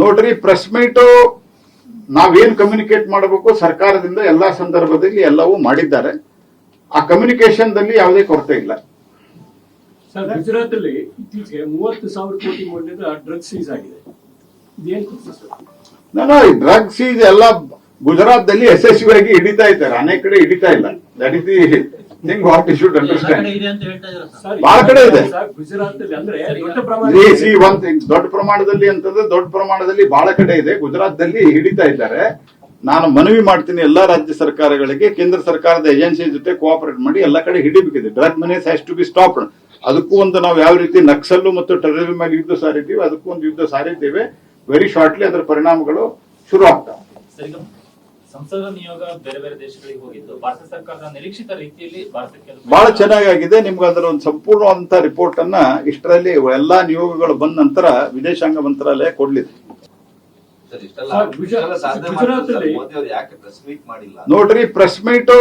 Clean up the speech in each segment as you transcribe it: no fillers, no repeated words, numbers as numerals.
ನೋಡ್ರಿ, press meet ನಾವೇನ್ communicate ಮಾಡಬೇಕು ಸರ್ಕಾರದಿಂದ ಎಲ್ಲಾ ಸಂದರ್ಭದಲ್ಲಿ ಎಲ್ಲವೂ ಮಾಡಿದ್ದಾರೆ. ಆ ಕಮ್ಯುನಿಕೇಶನ್ ದಲ್ಲಿ ಯಾವುದೇ ಕೊರತೆ ಇಲ್ಲ. ಸರ್, ಗುಜರಾತ್ ಅಲ್ಲಿ ಇತ್ತೀಚೆಗೆ 30,000 ಕೋಟಿ ಮೌಲ್ಯದ ಡ್ರಗ್ಸ್ ಸೀಸ್ ಆಗಿದೆ. ಇದೇನ್ ಸರ್? ನಾನು ಡ್ರಗ್ ಸೀಸ್ ಎಲ್ಲ ಗುಜರಾತ್ ದಲ್ಲಿ ಯಶಸ್ವಿಯಾಗಿ ಹಿಡಿತಾ ಇದ್ದಾರೆ, ಅನೇಕ ಕಡೆ ಹಿಡಿತಾ ಇಲ್ಲ. That is the thing what you should understand. ಬಹಳ ಕಡೆ ಇದೆ ಗುಜರಾತ್ ಅಲ್ಲಿ, ಅಂದ್ರೆ ದೊಡ್ಡ ಪ್ರಮಾಣದಲ್ಲಿ ಅಂತಂದ್ರೆ ದೊಡ್ಡ ಪ್ರಮಾಣದಲ್ಲಿ ಬಹಳ ಕಡೆ ಇದೆ. ಗುಜರಾತ್ ದಲ್ಲಿ ಹಿಡಿತಾ ಇದ್ದಾರೆ. ನಾನು ಮನವಿ ಮಾಡ್ತೀನಿ ಎಲ್ಲಾ ರಾಜ್ಯ ಸರ್ಕಾರಗಳಿಗೆ, ಕೇಂದ್ರ ಸರ್ಕಾರದ ಏಜೆನ್ಸಿ ಜೊತೆ ಕೋಆಪರೇಟ್ ಮಾಡಿ ಎಲ್ಲ ಕಡೆ ಹಿಡಿಬೇಕಿದೆ. Drug monies has to be stopped. ಅದಕ್ಕೂ ಒಂದು ನಾವು ಯಾವ ರೀತಿ ನಕ್ಸಲ್ಲು ಮತ್ತು ಟೆರರಿಸಂ ಮೇಲೆ ಯುದ್ಧ ಸಾರಿದ್ದೀವಿ, ಅದಕ್ಕೂ ಒಂದು ಯುದ್ಧ ಸಾರಿದ್ದೇವೆ. ವೆರಿ ಶಾರ್ಟ್ಲಿ ಅದರ ಪರಿಣಾಮಗಳು ಶುರು ಆಗ್ತವೆ. ಸಂಸದ ನಿಯೋಗ ಬೇರೆ ಬೇರೆ ದೇಶಗಳಿಗೆ ಹೋಗಿದ್ದು ಭಾರತ ಸರ್ಕಾರದ ನಿರೀಕ್ಷಿತ ರೀತಿಯಲ್ಲಿ ಭಾರತಕ್ಕೆ ಬಹಳ ಚೆನ್ನಾಗಿದೆ. ನಿಮ್ಗೆ ಅದರ ಒಂದು ಸಂಪೂರ್ಣವಾದಂತಹ ರಿಪೋರ್ಟ್ ಅನ್ನ ಇಷ್ಟರಲ್ಲಿ ಎಲ್ಲಾ ನಿಯೋಗಗಳು ಬಂದ ನಂತರ ವಿದೇಶಾಂಗ ಮಂತ್ರಾಲಯ ಕೊಡ್ಲಿದೆ. ನೋಡ್ರಿ, ಪ್ರೆಸ್ ಮೀಟ್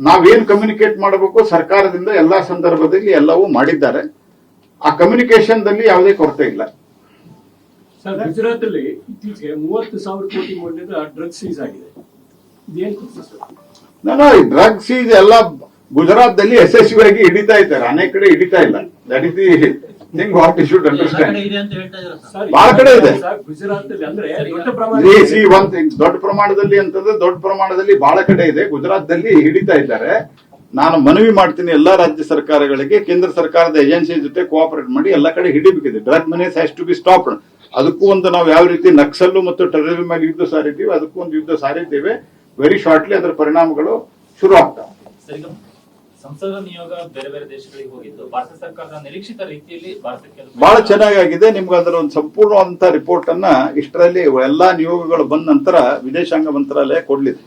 ನಾವೇನ್ ಕಮ್ಯುನಿಕೇಟ್ ಮಾಡಬೇಕು ಸರ್ಕಾರದಿಂದ ಎಲ್ಲಾ ಸಂದರ್ಭದಲ್ಲಿ ಎಲ್ಲವೂ ಮಾಡಿದ್ದಾರೆ. ಆ ಕಮ್ಯುನಿಕೇಶನ್ ದಲ್ಲಿ ಯಾವುದೇ ಕೊರತೆ ಇಲ್ಲ. ಸರ್, ಗುಜರಾತ್ ಅಲ್ಲಿ ಇತ್ತೀಚೆಗೆ 30,000 ಕೋಟಿ ಮೌಲ್ಯದ ಡ್ರಗ್ಸ್ ಸೀಸ್ ಆಗಿದೆ. ಇದೇನ್ ಸರ್? ನಾನು ಡ್ರಗ್ ಸೀಸ್ ಎಲ್ಲ ಗುಜರಾತ್ ದಲ್ಲಿ ಯಶಸ್ವಿಯಾಗಿ ಹಿಡಿತಾ ಇದ್ದಾರೆ, ಅನೇಕ ಕಡೆ ಹಿಡಿತಾ ಇಲ್ಲ. That is the thing what you should understand. ಬಹಳ ಕಡೆ ಇದೆ ಗುಜರಾತ್ ಅಲ್ಲಿ, ಅಂದ್ರೆ ದೊಡ್ಡ ಪ್ರಮಾಣದಲ್ಲಿ ಅಂತಂದ್ರೆ ದೊಡ್ಡ ಪ್ರಮಾಣದಲ್ಲಿ ಬಹಳ ಕಡೆ ಇದೆ. ಗುಜರಾತ್ ದಲ್ಲಿ ಹಿಡಿತಾ ಇದ್ದಾರೆ. ನಾನು ಮನವಿ ಮಾಡ್ತೀನಿ ಎಲ್ಲಾ ರಾಜ್ಯ ಸರ್ಕಾರಗಳಿಗೆ, ಕೇಂದ್ರ ಸರ್ಕಾರದ ಏಜೆನ್ಸಿ ಜೊತೆ ಕೋಆಪರೇಟ್ ಮಾಡಿ ಎಲ್ಲ ಕಡೆ ಹಿಡಿಬೇಕಿದೆ. Drug monies has to be stopped. ಅದಕ್ಕೂ ಒಂದು ನಾವು ಯಾವ ರೀತಿ ನಕ್ಸಲ್ಲು ಮತ್ತು ಟೆರರಿಸಂ ಮೇಲೆ ಯುದ್ಧ ಸಾರಿದ್ದೀವಿ, ಅದಕ್ಕೂ ಒಂದು ಯುದ್ಧ ಸಾರಿದ್ದೇವೆ. ವೆರಿ ಶಾರ್ಟ್ಲಿ ಅದರ ಪರಿಣಾಮಗಳು ಶುರು ಆಗ್ತವೆ. ಸಂಸದ ನಿಯೋಗ ಬೇರೆ ಬೇರೆ ದೇಶಗಳಿಗೆ ಹೋಗಿದ್ದು ಭಾರತ ಸರ್ಕಾರದ ನಿರೀಕ್ಷಿತ ರೀತಿಯಲ್ಲಿ ಭಾರತಕ್ಕೆ ಬಹಳ ಚೆನ್ನಾಗಿದೆ. ನಿಮ್ಗೆ ಅದರ ಒಂದು ಸಂಪೂರ್ಣವಾದಂತಹ ರಿಪೋರ್ಟ್ ಅನ್ನ ಇಷ್ಟರಲ್ಲಿ ಎಲ್ಲಾ ನಿಯೋಗಗಳು ಬಂದ ನಂತರ ವಿದೇಶಾಂಗ ಮಂತ್ರಾಲಯ ಕೊಡ್ಲಿದೆ.